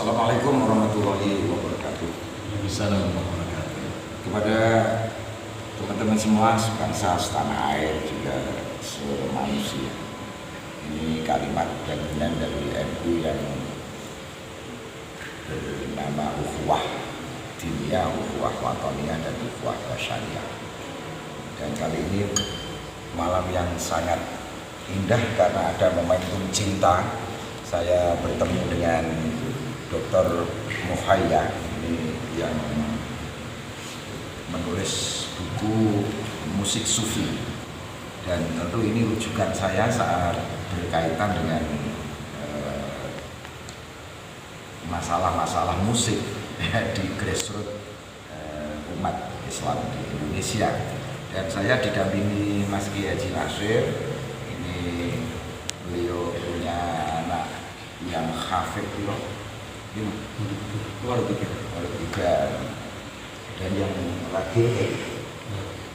Assalamualaikum warahmatullahi wabarakatuh. Assalamualaikum warahmatullahi wabarakatuh. Kepada teman-teman semua sebangsa, setanah air, juga semanusia. Ini kalimat gabungan dari NU yang bernama Ukhuwah Diniyah, Ukhuwah Wataniyah, dan Ukhuwah Basyariyah. Dan kali ini malam yang sangat indah karena ada momentum cinta. Saya bertemu dengan Dr. Muhayya ini yang menulis buku musik sufi, dan tentu ini rujukan saya saat berkaitan dengan masalah-masalah musik di grassroots umat Islam di Indonesia. Dan saya didampingi Mas Kiai Haji Nasir. Ini beliau punya anak yang hafid itu baru tiga, dan yang lagi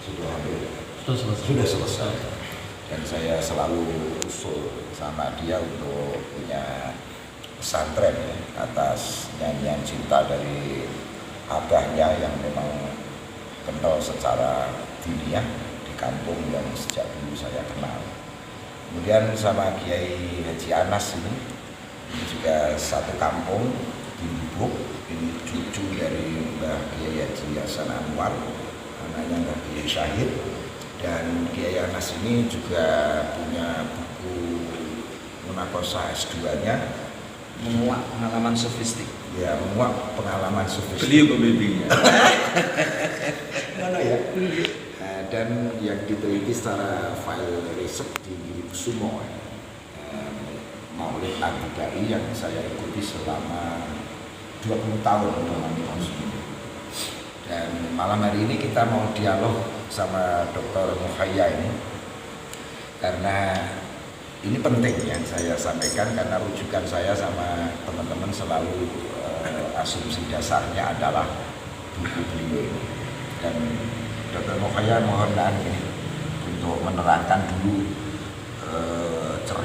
sudah selesai. Dan saya selalu usul sama dia untuk punya pesantren atas nyanyian cinta dari abahnya yang memang kenal secara diniyah di kampung yang sejak dulu saya kenal. Kemudian sama Kiai Haji Anas ini juga satu kampung di Lubuk. Ini cucu dari Mbah Kiai Haji Hasan Anwar, anaknya Mbah Kiai Syahid. Dan Kiai Anas ini juga punya buku munaqashah S2-nya, Menguak pengalaman sofistik. ya, menguak pengalaman sufistik. Beliau pembimbingnya. Mana ya? Dan yang diteliti secara file riset di Kusumo, Maulid Nabi yang saya ikuti selama 20 tahun dalam konsum. Dan malam hari ini kita mau dialog sama Dr. Muhayya ini, karena ini penting yang saya sampaikan, karena rujukan saya sama teman-teman selalu asumsi dasarnya adalah buku beliau ini. Dan Dr. Muhayya mohon ini untuk menerangkan dulu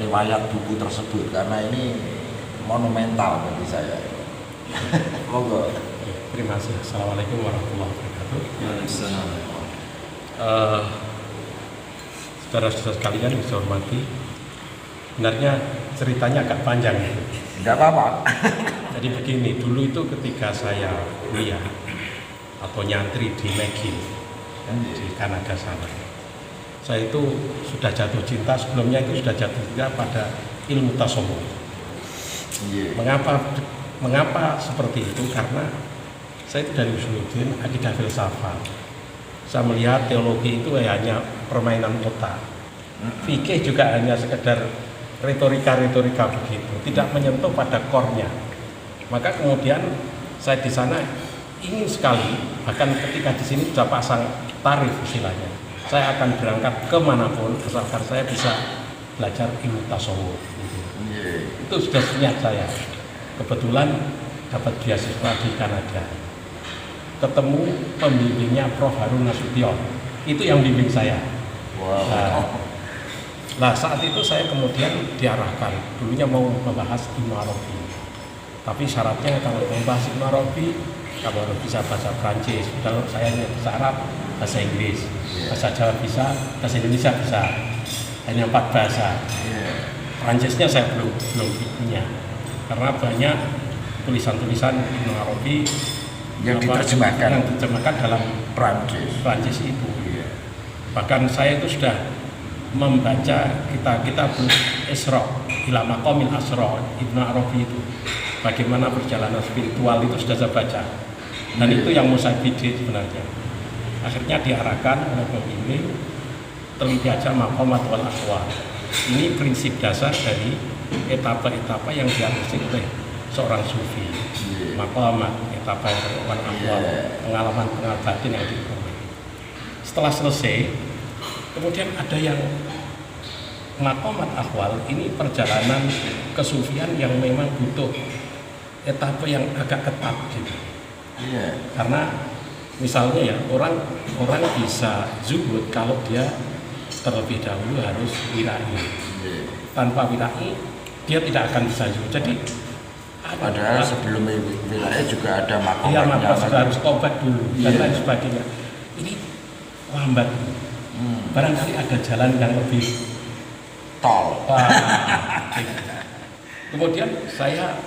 riwayat buku tersebut, karena ini monumental bagi saya. Monggo. Terima kasih. Assalamualaikum warahmatullahi wabarakatuh. Saudara-saudara sekalian yang saya hormati, sebenarnya ceritanya agak panjang. Tidak apa-apa. Jadi begini, dulu itu ketika saya kuliah atau nyantri di McGill di Kanada sana, saya itu sudah jatuh cinta, sebelumnya itu sudah jatuh cinta pada ilmu tasawuf. Mengapa seperti itu? Karena saya itu dari Usuluddin, akidah filsafat. Saya melihat teologi itu hanya permainan otak. Fikih juga hanya sekedar retorika begitu, tidak menyentuh pada core-nya. Maka kemudian saya di sana ingin sekali, bahkan ketika di sini sudah pasang tarif istilahnya, saya akan berangkat kemanapun asalkan saya bisa belajar ilmu tasawuf. Itu sudah niat saya. Kebetulan dapat beasiswa di Kanada. Ketemu pembimbingnya Prof. Harun Nasution. Itu yang bimbing saya. Wow. Nah, saat itu saya kemudian diarahkan. Dulunya mau membahas Ibnu Arabi. Tapi syaratnya kalau membahas Ibnu Arabi, kamu harus bisa bahasa Prancis. Kalau saya bisa Arab, bahasa Inggris, bahasa Jawa bisa, bahasa Indonesia bisa. Hanya 4 bahasa. Prancisnya saya belum punya, karena banyak tulisan-tulisan Ibnu Arabi yang diterjemahkan dalam Prancis itu. Bahkan saya itu sudah membaca kitab Isra ila Maqamil Asra Ibnu Arabi itu. Bagaimana perjalanan spiritual itu sudah saya baca. Dan itu yang mau saya bidik sebenarnya. Akhirnya diarahkan oleh pembimbing, teliti aja maqamat wal ahwal. Ini prinsip dasar dari etapa-etapa yang dialami oleh seorang sufi. Maqamat, etapa wal ahwal, pengalaman batin yang diperoleh. Setelah selesai, kemudian ada yang maqamat ahwal, ini perjalanan kesufian yang memang butuh etapa yang agak ketat gitu. Karena misalnya ya orang bisa zuhud kalau dia terlebih dahulu harus wirai. Tanpa wirai dia tidak akan bisa zuhud. Jadi Padahal sebelum wilayah juga ada iya, makomnya. maka harus tobat dulu dan Iya. lain sebagainya. Ini lambat. Barangkali ada jalan yang lebih Tol. Kemudian saya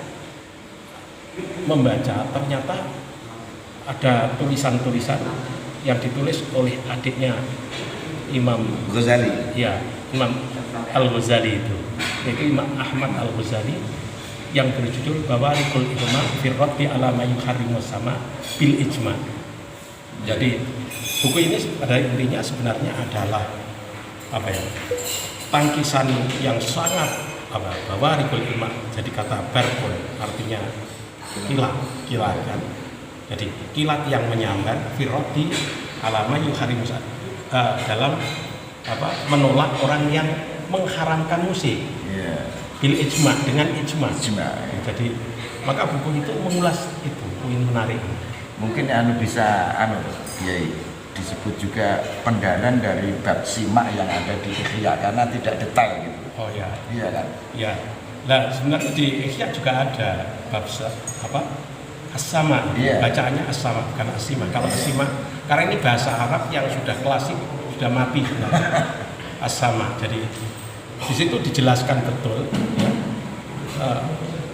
membaca, ternyata ada tulisan-tulisan yang ditulis oleh adiknya Imam Ghazali. ya Imam Al-Ghazali yaitu Imam Ahmad Al-Ghazali yang berjudul Bawarikul Ijma fi Raddi ala ma yuharrimus sama bil ijma. Jadi buku ini pada intinya sebenarnya adalah apa ya? Tangkisan yang sangat Bawarikul Ijma. Jadi kata barkul artinya kilat kan. Jadi kilat yang menyambar fi raddi ala ma yuharrimus dalam menolak orang yang mengharamkan musik. Iya. Bil ijma, dengan ijma. Jadi Jadi maka buku itu mengulas itu, poin menarik. mungkin bisa Kiai disebut juga pendanan dari bab simak yang ada di Ihya karena tidak detail gitu. Oh ya, Iya kan? ya. Nah sebenarnya di Ihya juga ada bab as-sama, Iya. bacaannya as-sama bukan as-sima. Kalau as-sima, karena ini bahasa Arab yang sudah klasik, sudah mati sebenarnya. As-sama. Jadi di situ dijelaskan betul. Ya.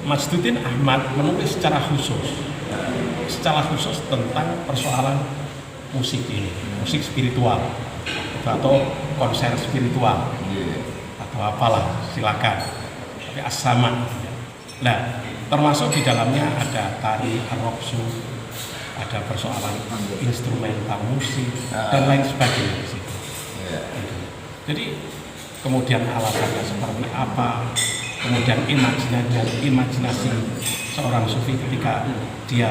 Majduddin Ahmad menulis secara khusus tentang persoalan musik ini, musik spiritual atau konser spiritual Iya. atau apalah, silakan. Tapi as-sama. Nah, termasuk di dalamnya ada tari ar-raqsu, ada persoalan instrumental musik dan lain sebagainya di situ. Iya. Jadi kemudian alasannya seperti apa, kemudian imajinasi seorang sufi ketika dia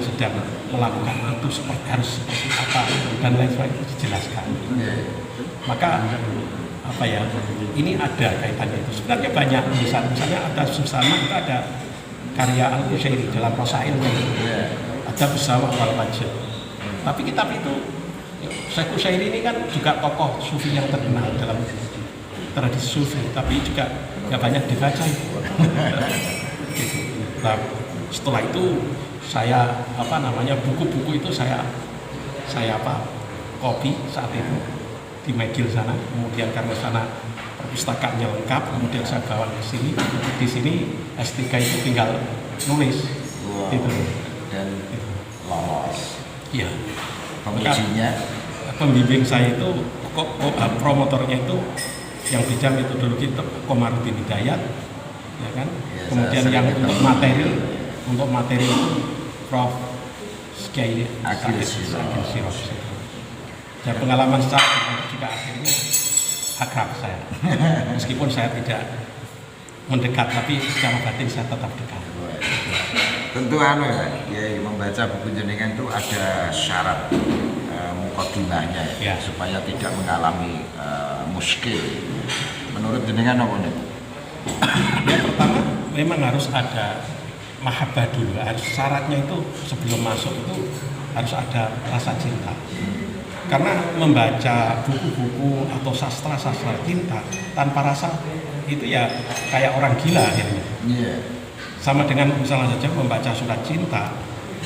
sedang melakukan itu harus seperti apa dan lain sebagainya itu dijelaskan. Iya. Maka ini ada kaitannya itu. Sebenarnya banyak misalnya ada Susana, itu ada karya Al-Qushairi dalam Rosailnya itu. Iya. Ada bersama wal majid. Tapi kitab itu Syekh Qushairi ini kan juga tokoh sufi yang terkenal dalam tradisi sufi, tapi juga nggak banyak dibaca itu. Gitu. Nah, setelah itu saya buku-buku itu saya copy saat itu di McGill sana, kemudian karena sana perpustakaannya lengkap, kemudian saya bawa ke sini. Di sini S3 itu tinggal nulis. Wow. Gitu. Dan lolos. Iya. Pengujinya Pembimbing saya itu promotornya itu yang bijak metodologi itu Komarudin Hidayat, ya kan? Ya, Kemudian saya yang sering untuk materi itu Prof. Kiai Agil Agil Siroj. Dan pengalaman secara pribadi juga akhirnya akrab saya. Meskipun saya tidak mendekat, tapi secara batin saya tetap dekat. tentu ya membaca buku jenengan itu ada syarat mukaddimahnya Ya. supaya tidak mengalami muskil. Menurut jenengan apa nih? Yang pertama memang harus ada mahabbah dulu, harus syaratnya itu sebelum masuk itu harus ada rasa cinta. Karena membaca buku-buku atau sastra-sastra cinta tanpa rasa itu ya kayak orang gila akhirnya. Iya. Sama dengan misalnya saja membaca surat cinta,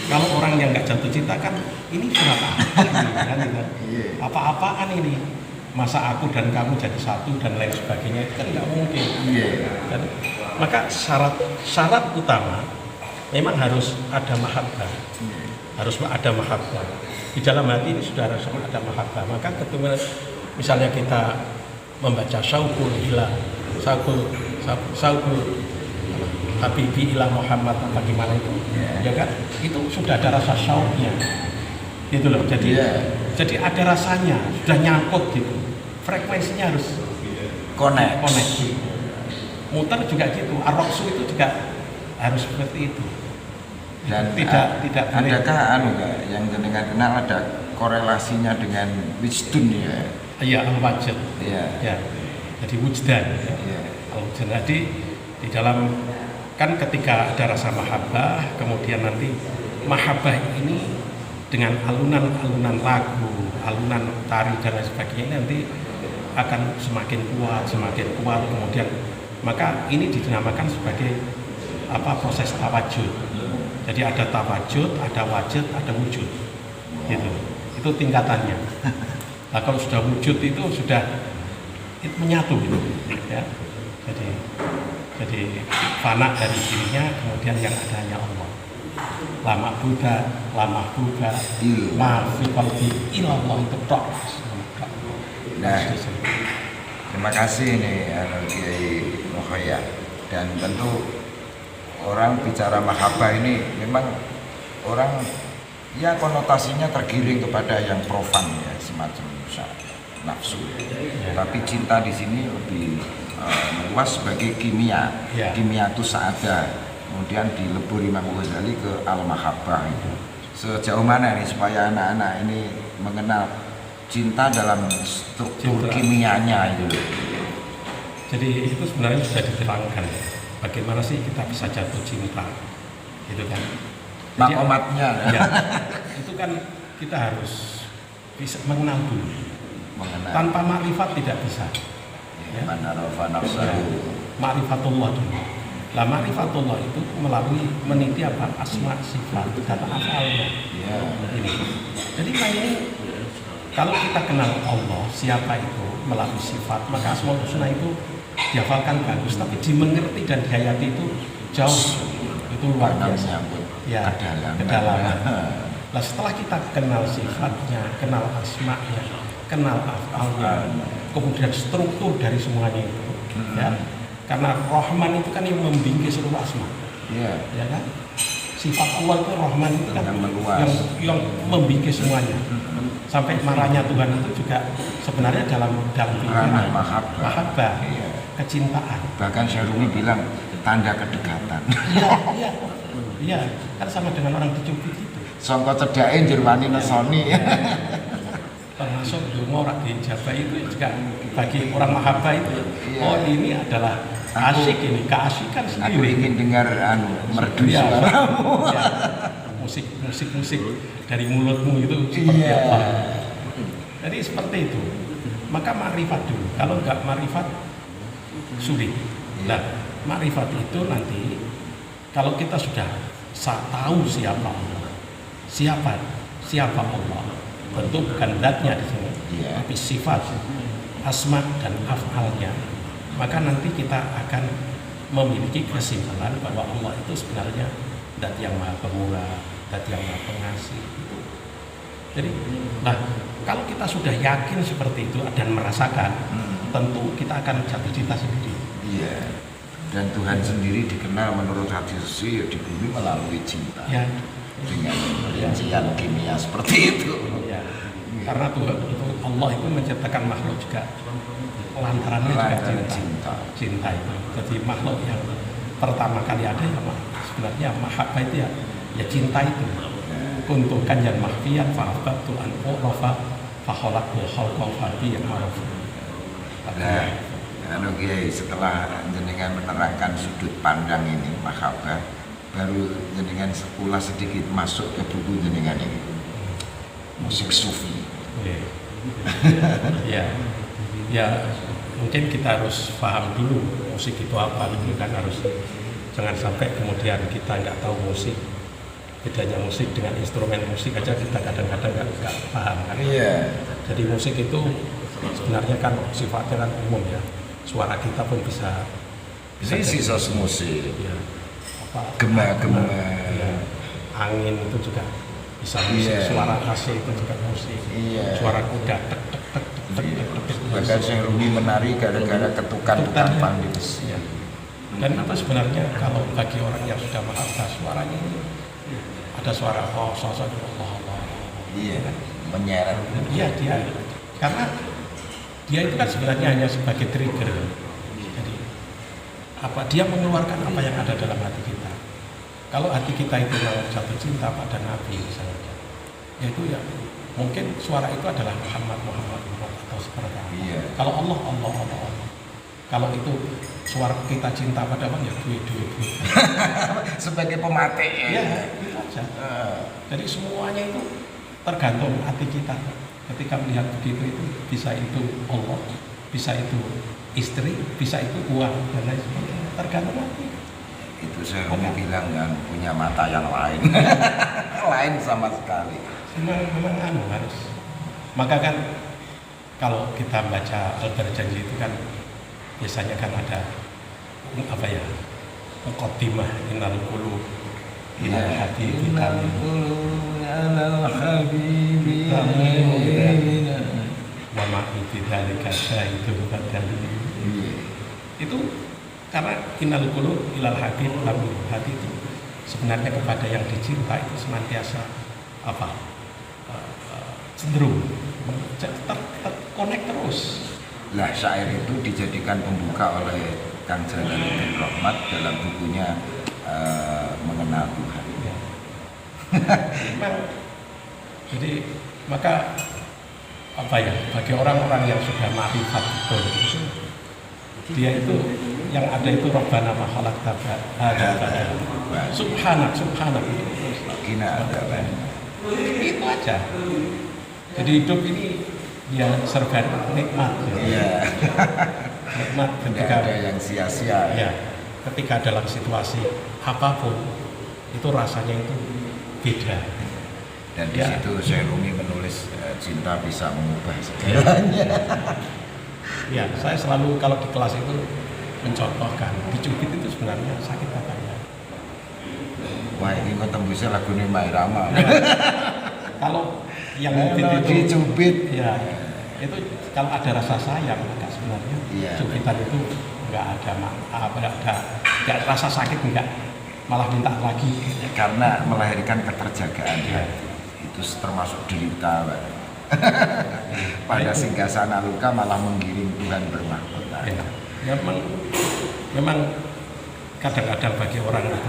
kalau orang yang nggak jatuh cinta kan ini surat apa ini, kan, gitu. Iya. Apa-apaan ini, masa aku dan kamu jadi satu dan lain sebagainya, itu kan nggak mungkin. Iya. Dan, maka syarat utama memang harus ada mahabbah, harus ada mahabbah. Di dalam hati ini sudah harus ada mahabbah. Maka ketika misalnya kita membaca Syauqul Ilah, Syauqul Habibi ila Muhammad apa gimana itu, ya kan? Itu sudah ada rasa syauqnya, gitu loh. Jadi ada rasanya, sudah nyangkut gitu. Frekuensinya harus Connect. koneksi. Muter juga gitu. Ar-Raqsu itu juga harus seperti itu. Dan tidak boleh. adakah yang jenengan kenal ada korelasinya dengan wisdun ya? Iya, al-wajid. Iya. Ya. Jadi wujdan. Ya. Iya. Al-wujdan. Jadi di dalam kan ketika ada rasa mahabbah, kemudian nanti mahabbah ini dengan alunan lagu, alunan tari dan lain sebagainya nanti akan semakin kuat, kemudian maka ini dinamakan sebagai proses tawajud. Jadi ada tawajud, ada wajud, ada wujud. Gitu. Itu tingkatannya. Nah, kalau sudah wujud itu sudah menyatu gitu, ya. Jadi fana dari dirinya, kemudian yang ada hanya Allah. Lama Buddha, lama Buddha, maafi qalbi ilallah itu tok. Nah, terima kasih nih Kiai Mukhaya. Dan tentu orang bicara mahabbah ini memang orang ya konotasinya tergiring kepada yang profan ya, semacam nafsu. Tapi cinta di sini lebih luas sebagai kimia. Kimia itu saada. Kemudian dilebur Imam Ghazali ke al-mahabbah itu. Sejauh mana nih supaya anak-anak ini mengenal cinta dalam struktur kimianya itu. Jadi itu sebenarnya sudah diterangkan. Bagaimana sih kita bisa jatuh cinta, gitu kan? Makomatnya. Ya, itu kan kita harus bisa mengenal dulu. Tanpa makrifat tidak bisa. Ya. Manarafa nafsahu. Ma'rifatullah dulu. Lah ma'rifatullah itu melalui meniti apa? Asma, sifat, dan afalnya. Ya. Ini. Jadi ini kalau kita kenal Allah, siapa itu melalui sifat, maka Asmaul Husna itu dihafalkan bagus, tapi dimengerti dan dihayati itu jauh, itu luar biasa. Ya, kedalaman. Nah, setelah kita kenal sifatnya, kenal asma'nya, kenal afalnya, kemudian struktur dari semuanya itu, ya. Karena Rahman itu kan yang membingkai seluruh asma, ya kan? Sifat Allah itu Rahman itu kan yang membingkai semuanya. Sampai marahnya Tuhan itu juga sebenarnya dalam pikiran mahabbah, kecintaan. Bahkan Syarumi bilang tanda kedekatan. Iya, kan sama dengan orang dicubit itu. Sangka cedake jerwani nesoni. Termasuk dungo ora dijabah itu juga bagi orang mahabbah itu. Oh, ini adalah asyik, ini keasikan sendiri. Aku ingin dengar merdu suaramu. Ya. Musik dari mulutmu itu seperti apa. Jadi seperti itu. Maka makrifat dulu. Kalau enggak makrifat sulit. Nah, makrifat itu nanti kalau kita sudah tahu siapa Allah, siapa Allah, tentu bukan zatnya di sini, tapi sifat, asma dan afalnya. Maka nanti kita akan memiliki kesimpulan bahwa Allah itu sebenarnya zat yang maha pemurah, zat yang maha pengasih. Jadi, nah kalau kita sudah yakin seperti itu dan merasakan, tentu kita akan jatuh cinta sendiri. Iya. Dan Tuhan sendiri dikenal menurut hadis di bumi melalui cinta. Ya. Dengan rincian kimia seperti itu. Ya. Karena Tuhan itu Allah itu menciptakan makhluk juga lantarannya juga cinta itu. Jadi makhluk yang pertama kali ada ya sebenarnya mahabbah itu ya cinta itu. Kuntukan yang mahfiyat fa'ababtu an u'rafa fakholakul khalqa fa'bi yang arafu. Kiai, setelah jenengan menerangkan sudut pandang ini mahabbah, baru jenengan sekolah sedikit masuk ke buku jenengan ini, musik sufi. Ya mungkin kita harus paham dulu musik itu apa, itu kan harus, jangan sampai kemudian kita nggak tahu musik, bedanya musik dengan instrumen musik aja kita kadang-kadang nggak paham kan. Jadi musik itu sebenarnya kan sifatnya kan umum ya. Suara kita pun bisa sisa musik, gema-gema, angin itu juga bisa musik, suara AC itu juga musik, suara kuda tek tek tek tek tek. Bahkan Syarumi menari gara-gara ketukan pandai besi. Dan itu sebenarnya kalau bagi orang yang sudah mahabbah, suaranya ini ada suara sosok Allah. Iya, menyeret. Iya dia, karena dia itu kan sebenarnya hanya sebagai trigger. Jadi dia mengeluarkan apa yang ada dalam hati kita. Kalau hati kita itu mau jatuh cinta pada Nabi misalnya, yaitu ya mungkin suara itu adalah Muhammad atau seperti apa. Kalau Allah. Kalau itu suara kita cinta pada apa ya duit. Sebagai pemati. Ya itu aja. Jadi semuanya itu tergantung hati kita. Ketika melihat begitu itu bisa itu Allah, bisa itu istri, bisa itu uang dan lain sebagainya, tergantung hati. itu saya bilang yang punya mata yang lain. Lain sama sekali. Memang harus. Maka kan kalau kita baca Al-Barjanji itu kan biasanya kan ada apa ya, muqaddimah innal qulub ilal habibi wa ma fi dzalika syahidun badali. Itu karena innal qulub ilal habib hati itu sebenarnya kepada yang dicinta itu senantiasa cenderung terkonek terus. Lah syair itu dijadikan pembuka oleh Kang Jalaluddin Rahmat dalam bukunya Mengenal Tuhan. Ya. Memang, jadi maka bagi orang-orang yang sudah ma'rifat betul itu, dia itu yang ada itu Rabbana ma khalaqta hadza subhanak Kina ada itu aja. Jadi hidup ini ya serba nikmat. Iya. Nikmat Tidak ketika ada yang sia-sia. ya, ketika dalam situasi apapun itu rasanya itu beda. Dan di Ya. situ Syekh Rumi menulis cinta bisa mengubah segalanya. Ya, saya selalu kalau di kelas itu mencontohkan dicubit itu sebenarnya sakit apa ya? Wah ini kok tembusnya lagunya Mbak Irama. Kalau yang nyubit itu Dicubit. ya, itu kalau ada rasa sayang maka sebenarnya Iya. cubitan itu nggak ada rasa sakit, enggak, malah minta lagi. Karena melahirkan keterjagaan Iya. itu termasuk derita, Pak. Pada singgasana luka malah menggiring Tuhan bermahkota. Ya, memang kadang-kadang bagi orang itu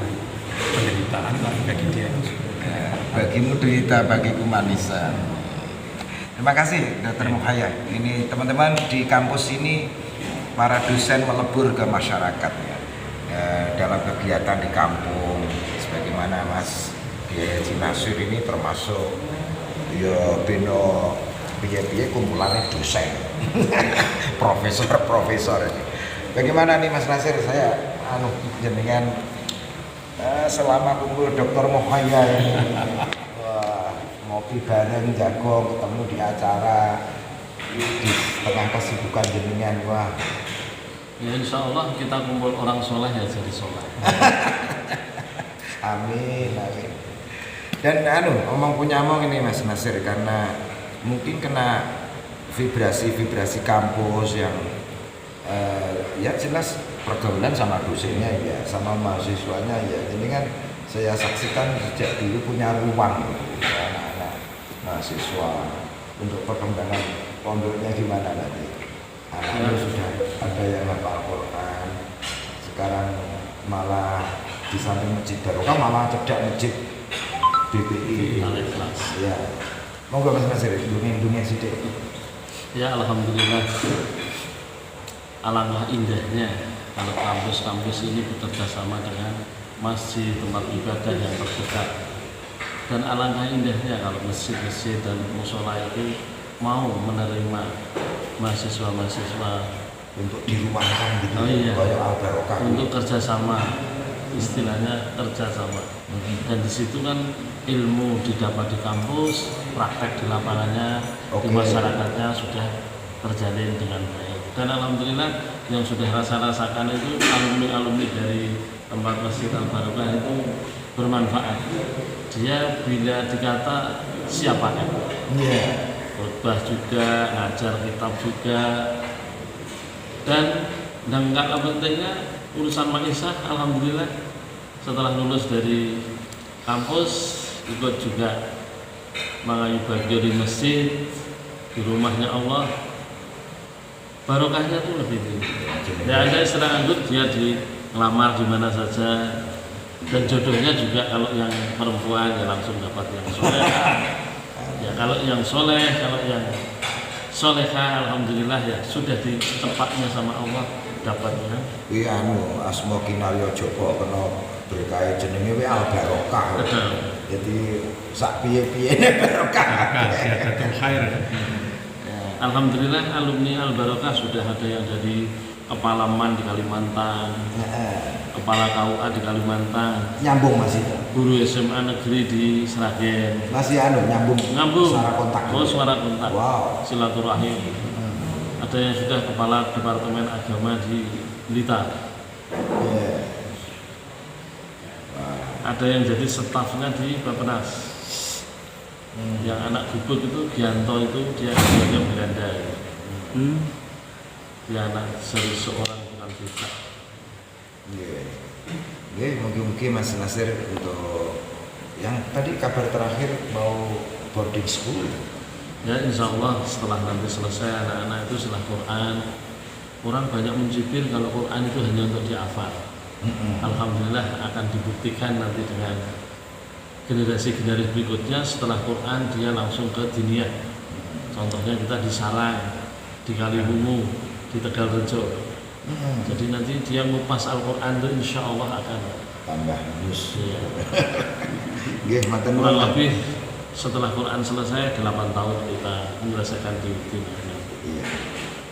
penderitaan, tapi bagi dia itu Bagimu derita, bagiku manisan. Terima kasih Dr. Muhayya. Ini teman-teman di kampus ini para dosen melebur ke masyarakat ya. Dalam kegiatan di kampung sebagaimana Mas Kiai Haji Nasir ini termasuk ya beno piye-piye kumpulannya dosen. Profesor ini. Bagaimana nih Mas Nasir, saya jenengan selama kumpul Dr. Muhayya ini ngopi bareng, jago, ketemu di acara di tengah kesibukan jenengan, wah. Ya insya Allah kita kumpul orang soleh ya jadi soleh. Amin. Dan omong punya ini Mas Nasir, karena mungkin kena vibrasi kampus yang ya jelas pergaulan sama dosennya ya, sama mahasiswanya ya. Ini kan saya saksikan sejak dulu punya ruang anak-anak mahasiswa untuk perkembangan pondoknya gimana nanti. Anaknya sudah ada yang hafal Quran, sekarang malah di samping masjid Barokah malah cedak masjid BPI. Ya, monggo Mas Nasir, dunia sidik. Ya alhamdulillah. Alangkah indahnya kalau kampus-kampus ini bekerja sama dengan masjid, tempat ibadah yang terdekat. Dan alangkah indahnya kalau masjid-masjid dan musola itu mau menerima mahasiswa-mahasiswa Untuk diruangkan gitu, Oh iya. kayak Al-Barokah untuk kerjasama, istilahnya kerjasama. Dan di situ kan ilmu didapat di kampus, praktek di lapangannya, di Oke. masyarakatnya sudah terjalin dengan baik. Dan alhamdulillah yang sudah rasakan itu alumni dari tempat Masjid Al-Barokah itu bermanfaat. Dia bila dikata siapa kan? Iya. Khotbah juga, ngajar kitab juga, dan nggak kalah pentingnya urusan maisha. Alhamdulillah setelah lulus dari kampus ikut juga mengayu bagio di masjid, di rumahnya Allah. Barokahnya tuh lebih tinggi. Ya ada istilah anggut, dia dilamar di mana saja, dan jodohnya juga kalau yang perempuan ya langsung dapat yang soleh. Ya kalau yang soleh, kalau yang soleha, alhamdulillah ya sudah di tempatnya sama Allah dapatnya. Iya asma kinarya Joko kena berkait jenenge wae Al-Barokah. Jadi sak piye-piyene barokah. Siadatul khair. Alhamdulillah alumni Al-Barokah sudah ada yang dari kepala MAN di Kalimantan, kepala KUA di Kalimantan, Nyambung masih. guru SMA negeri di Sragen. Masih nyambung. Nyambung. Suara kontak. Oh, suara kontak. Wow. Silaturahim. Ada yang sudah kepala Departemen Agama di Blitar. Yeah. Ada yang jadi stafnya di Bappenas. Yang anak gubuk itu Gianto itu dia sebagai Belanda. Dia anak dari seorang tukang becak. Mungkin Mas Nasir untuk yang tadi kabar terakhir mau boarding school. Ya insya Allah setelah nanti selesai anak-anak itu setelah Quran, orang banyak mencibir kalau Quran itu hanya untuk dihafal. Alhamdulillah akan dibuktikan nanti dengan generasi-generasi berikutnya setelah Quran dia langsung ke diniyah. Contohnya kita di Sarang, di Kaliwungu, di Tegalrejo. Jadi nanti dia ngupas Al-Quran itu insya Allah akan Tambah bagus. ya. Kurang Lebih setelah Quran selesai 8 tahun kita menyelesaikan di diniyah. Iya.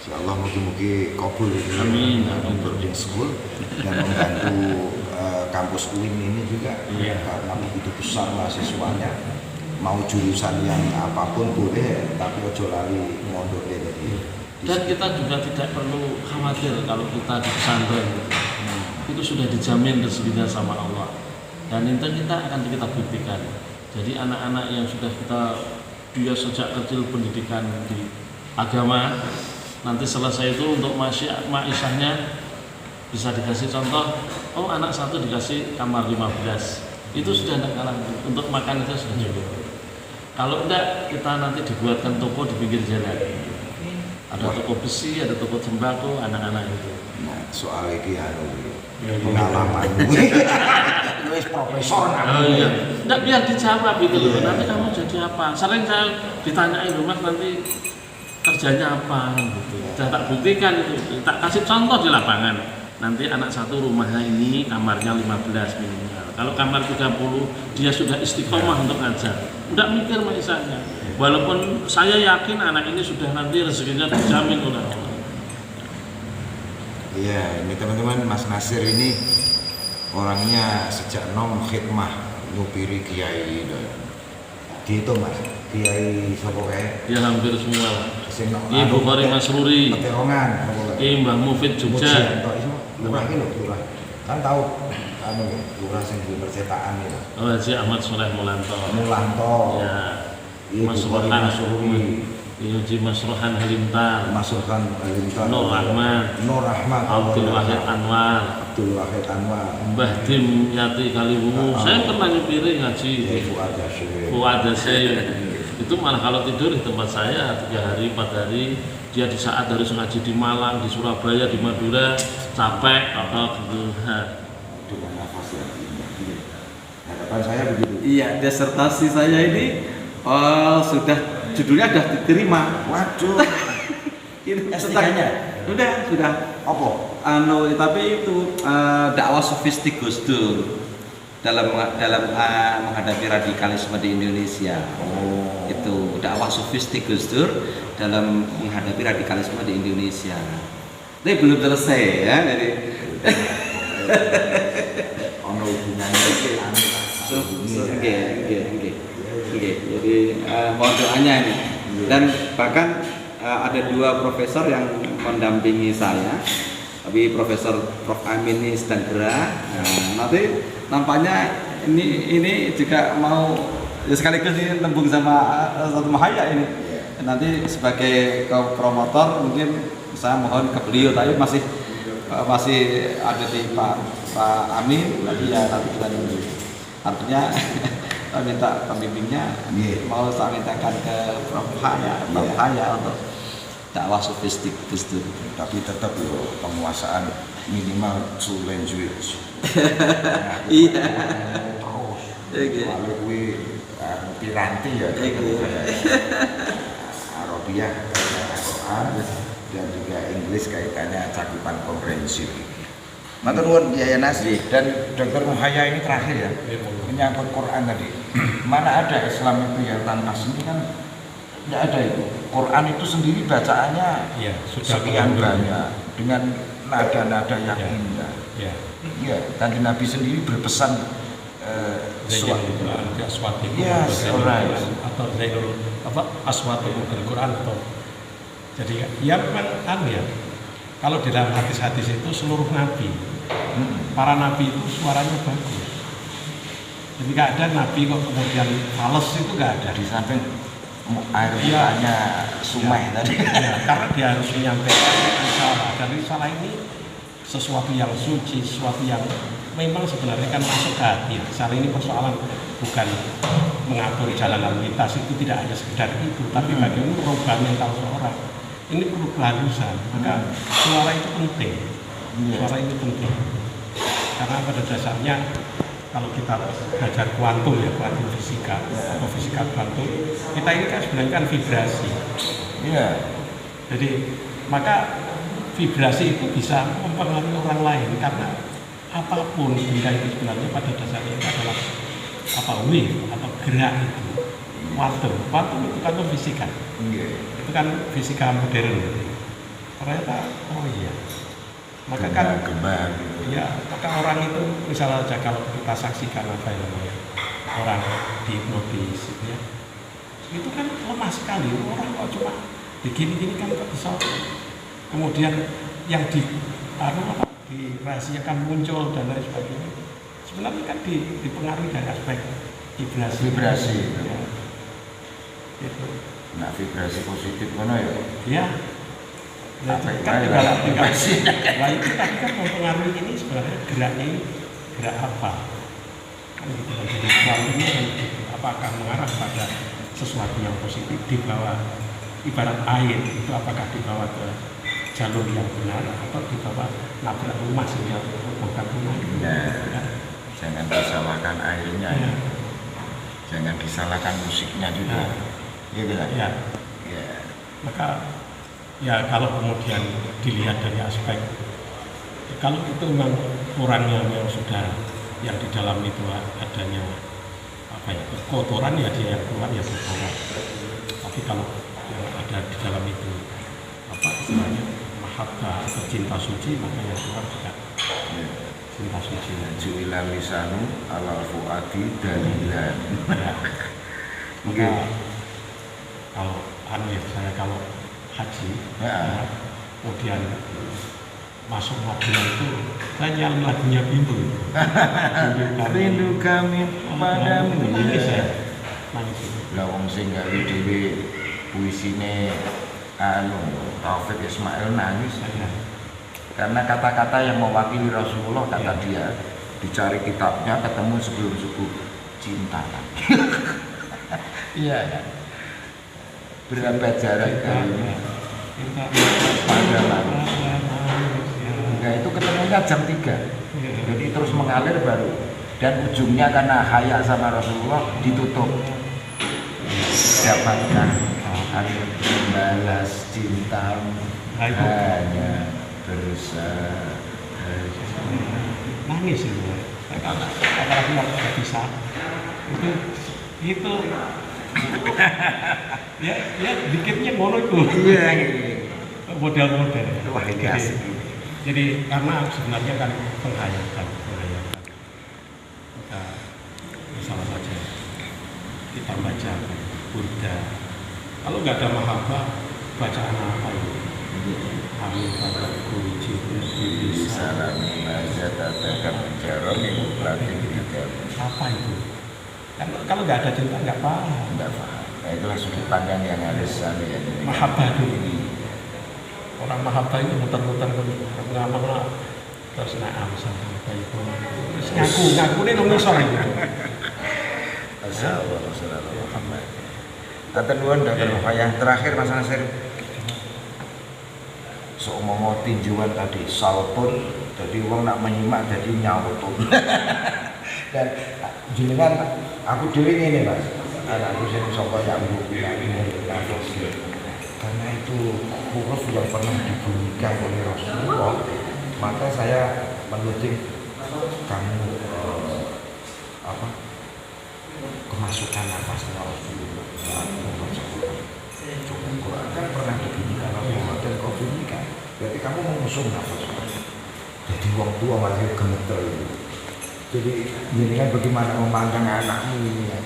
Insyaallah mugi-mugi kabul ini. Amin. Boarding school dan membantu kampus UIN ini juga. Iya. Karena begitu besar mahasiswanya, mau jurusan yang apapun boleh, tapi ojo lali mondok tadi. Dan kita juga tidak perlu khawatir kalau kita di pesantren itu sudah dijamin rezekinya sama Allah. Dan itu kita akan kita buktikan. Jadi anak-anak yang sudah dia sejak kecil pendidikan di agama, nanti selesai itu untuk ma'isyahnya bisa dikasih contoh, oh anak satu dikasih kamar 15, itu sudah tidak kalah, untuk makan itu sudah cukup. Kalau enggak, kita nanti dibuatkan toko di pinggir jalan, ada toko besi, ada toko sembako, anak-anak itu. Nah, soal ini pengalaman wis profesor iya. Enggak, biar dijawab gitu loh, nanti kamu jadi apa, sering saya ditanyain Mas nanti kerjanya apa gitu. Sudah tak buktikan itu, tak kasih contoh di lapangan. Nanti anak satu rumahnya ini kamarnya 15 minimal. Kalau kamar 30 dia sudah istiqomah untuk ngajar. Enggak mikir misalnya. Walaupun saya yakin anak ini sudah nanti rezekinya terjamin oleh Allah. Iya, ini teman-teman, Mas Nasir ini orangnya sejak nom khidmah nyupiri kiai. Dihitung Mas, kiai sapa kae? Ya hampir semua. Ki Bukhari Masruri, Peterongan, Ki Mbah Mufid Jogja. Lurah iki lho, lurah. Kan tahu lurah sing di percetakan itu. Oh, Haji Ahmad Soleh Mulanto. Ya. Bukhari Masruri. Haji Masrohan Halimtar. Masrohan Halimtar. Nur Rahmat. Abdul Wahid Anwar. Mbah Dim Yati Kaliwungu. Saya pernah nyupiri ngaji Fuad Hasyim. Itu malah kalau tidur di tempat saya 3 hari 4 hari, dia di saat harus ngaji di Malang, di Surabaya, di Madura, capek atau gitu. Dengan nafas yang indah. Harapan saya begitu. Iya, disertasi saya ini sudah judulnya sudah diterima. Waduh. S3-nya? Sudah. Apa? Tapi itu dakwah sofistik Gus Dur dalam menghadapi radikalisme di Indonesia. Itu dakwah sofistik Gus Dur dalam menghadapi radikalisme di Indonesia. Ini belum selesai ya, jadi ono hubungannya iki jadi mohon doanya ini. Dan bahkan ada 2 profesor yang mendampingi saya, tapi Prof. Amin Standra. Nanti nampaknya ini juga mau ya sekaligus ini tembung sama Ustaz Mahaya ini. Nanti sebagai promotor mungkin saya mohon ke beliau, tapi masih ada di Pak Amin, tapi ya nanti kita nunggu. Artinya saya minta pembimbingnya, mau saya mintakan ke Prof. Haya untuk dakwah sofistik Gus Dur. Tapi tetap loh penguasaan minimal 2 language. Iya. Terus. Lalu kuwi piranti ya. Arabiah kaitannya Quran dan juga Inggris kaitannya cakupan komprehensif. Matur nuwun Yaya Nasri dan Dr. Muhaya ini terakhir ya. Menyangkut Quran tadi. Mana ada Islam itu ya tanpa seni kan tidak ada itu. Quran itu sendiri bacaannya Iya, sudah sekian banyak dengan nada-nada yang Ya. indah. Ya. Iya, Kanjeng Nabi sendiri berpesan Aswati Yes, alright. atau Zainul apa Aswati Al Quran atau jadi ya memang ya kalau di dalam hadis-hadis itu seluruh nabi para nabi itu suaranya bagus, jadi nggak ada nabi kok kemudian fales, itu nggak ada. Di samping air mukanya sumai tadi. Ya, karena dia harus menyampaikan risalah, dan risalah ini sesuatu yang suci, sesuatu yang memang sebenarnya kan masuk ke hati. Risalah ini persoalan bukan mengatur jalan lalu lintas, itu tidak hanya sekedar itu, tapi bagaimana merubah mental seorang. Ini perlu kehalusan, maka suara itu penting. Suara itu penting. Karena pada dasarnya kalau kita belajar kuantum ya, kuantum fisika atau fisika kuantum, kita ini kan sebenarnya kan vibrasi. Iya. Jadi maka vibrasi itu bisa mempengaruhi orang lain, karena apapun benda itu sebenarnya pada dasarnya itu adalah apa, wave atau gerak itu. Kuantum itu kan fisika. Iya. Itu kan fisika modern. Ternyata oh iya. Maka kan gemar gitu. ya, maka orang itu misalnya aja kalau kita saksikan apa yang namanya orang dihipnotis ya, itu kan lemah sekali. Orang kok cuma begini-gini kan kok bisa kemudian yang dirahasiakan muncul dan lain sebagainya. Sebenarnya kan dipengaruhi dari aspek vibrasi. Ya. Gitu. Nah, vibrasi positif mana ya? Ya. Nah, Apa itu kan yang juga vibrasi? Nah, itu tadi kan mempengaruhi ini sebenarnya geraknya ini gerak apa? Kan gitu. Jadi kuantum ini apakah mengarah pada sesuatu yang positif di bawah ibarat air itu, apakah dibawa ke jalur yang benar atau dibawa nabrak rumah sehingga robohkan rumah? Ya. Jangan disalahkan airnya, Ya. Jangan disalahkan musiknya juga. Gitu kan? Ya. Ya. Maka ya kalau kemudian dilihat dari aspek kalau itu memang orangnya yang sudah yang di dalam itu adanya apa ya, kotoran ya dia yang keluar ya kotoran. Tapi kalau yang ada di dalam itu apa istilahnya mahabbah atau cinta suci, maka yang keluar juga cinta suci. Ju'ila lisanu ala fuadi dalilan. Ya. Maka kalau saya kalau haji, Ya. kemudian masuk Madinah itu saya nyanyi lagunya Bintu. Rindu kami padamu. Nangis ya, nangis itu. Lah wong sing gawe dhewe puisine Taufik Ismail nangis. Saya Karena kata-kata yang mewakili Rasulullah, kata dia, dicari kitabnya ketemu sebelum subuh, cinta. Iya kan? Berapa jarak kali pada lalu. Nah, itu ketemunya jam 3. Jadi terus mengalir baru. Dan ujungnya karena haya sama Rasulullah ditutup. Dapatkah akan membalas cintamu hanya bersahaja. nangis itu. Apalagi kalau sudah bisa itu ya dikitnya ngono itu. Iya. Model-model. Wah, ini asik. Jadi karena sebenarnya kan penghayatan. Kita salah saja kita baca Burda. Kalau nggak ada mahabbah, bacaan apa itu? Amin pada kunci Salam aja tatakan menjarong yang berarti kita apa itu? Kalau nggak ada cinta nggak paham. tidak paham. Nah, itulah sudut pandang yang harus ya. Mahabbah dulu. Orang mahabbah ini muter-muter kemana-mana terus naam sampai itu. Terus ngaku ini nunggu sore itu. Assalamualaikum. Atur nuwun Dr. Rufayah. Terakhir Mas Nasir. Seumpama tinjuan tadi salpun, jadi uang nak menyimak jadi nyautun. Dan jenengan aku dhewe ngene Mas. Anakku sing saka nyambung karena itu huruf yang pernah dibunyikan oleh Rasulullah, maka saya menuding kamu kemasukan nafasnya Rasulullah. Coba Quran kan pernah dibunyikan Rasulullah dan kau bunyikan. Jadi kamu mengusung apa? Jadi wong tua malah gemeter. Jadi ini kan bagaimana memandang anakmu ini ya.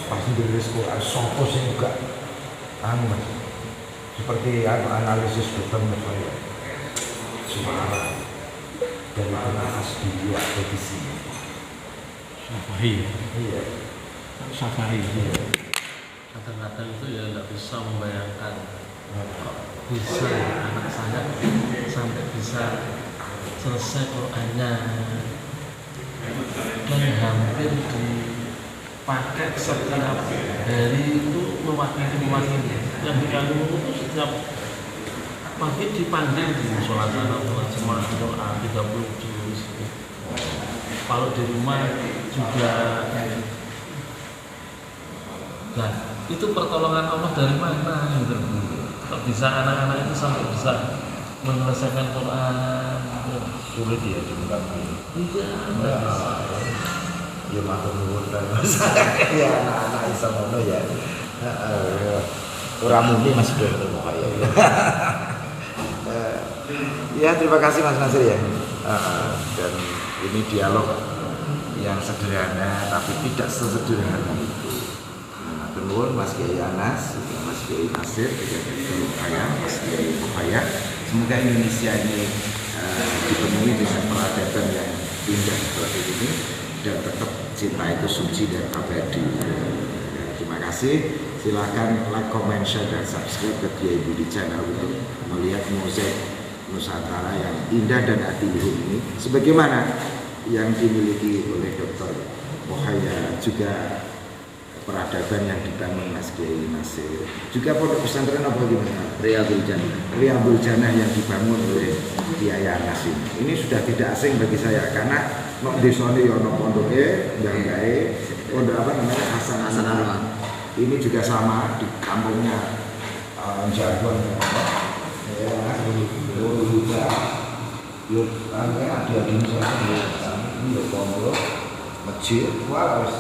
Pasti dari sekolah sopo sih juga anu Mas. Seperti analisis dokter Mas suara dari nafas di atau di sini. Safari. Iya. Safari. Iya. Kadang-kadang itu ya nggak bisa membayangkan bisa anak saya sampai bisa selesai Qurannya dan hampir dipakai setiap hari itu mewakili yang di kandung itu setiap pagi dipanggil di sholat jemaah doa 30 juz. Kalau di rumah juga nah itu pertolongan Allah dari mana gitu. Kok bisa anak-anak itu sampai bisa menyelesaikan Quran gitu. Sulit ya juga. Iya, Ya matur nuwun kan Mas. Ya anak-anak iso ngono ya. Heeh. Ora muni Mas Dr. Mukhaya. Ya terima kasih Mas Nasir ya. Dan ini dialog yang sederhana tapi tidak sesederhana itu. Matur nuwun Mas Kiai Anas, Mas Kiai Nasir, Mas Kiai Mukhaya. Semoga Indonesia ini dipenuhi dengan peradaban yang indah seperti ini dan tetap cinta itu suci dan abadi. Terima kasih. Silakan like, comment, share dan subscribe ke Kiai Budi Channel untuk melihat mozaik Nusantara yang indah dan hati-hati ini sebagaimana yang dimiliki oleh Dr. Mukhaya, juga peradaban yang dibangun Mas Kiai Nasir, juga pondok pesantren apa gimana? Riyadul Jannah yang dibangun oleh Kiai Anas ini sudah tidak asing bagi saya karena nok desone ya ono pondoke mbah-mbahe pondok apa namanya Hasan Anwar. Ini juga sama di kampungnya Jargon ya, ada di ini pondok masjid harus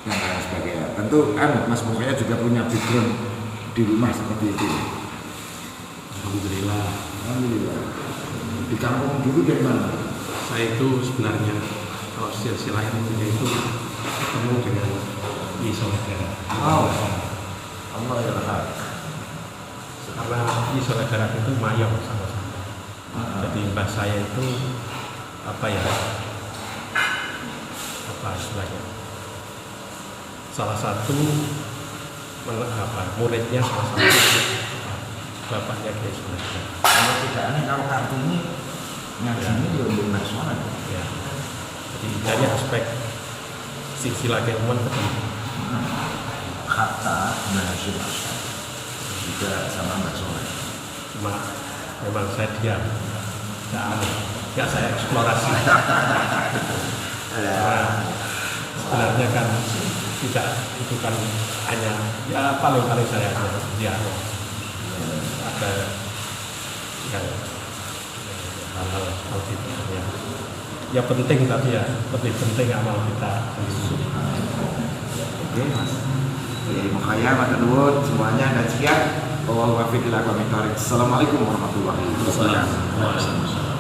dan lain sebagainya. Tentu Mas Mukhaya juga punya background di rumah seperti itu. Alhamdulillah. Alhamdulillah. Di kampung dulu dari mana? Saya itu sebenarnya kalau silsilah ilmunya itu ketemu dengan Isolagara. Oh, Allah ya rahmat. Karena Isolagara itu mayang sama-sama. Jadi mbah saya itu apa istilahnya? Salah satu muridnya salah satu bapaknya Kiai Sulaiman. Kalau tidak aneh kalau Kartini ngajinya ya untuk nasional. Ya. Jadi dari aspek silsilah keilmuan ketemu. Kata Nahashim juga sama Mbak Soleh. Cuma memang saya diam, nggak saya eksplorasi. Sebenarnya kan tidak itu kan hanya ya paling saya dialog ada yang hal-hal seperti itu ya penting tapi ya lebih penting amal kita sendiri. Oke Mas Kiai Mukhaya, matur nuwun semuanya dan sekian. Assalamualaikum warahmatullahi wabarakatuh.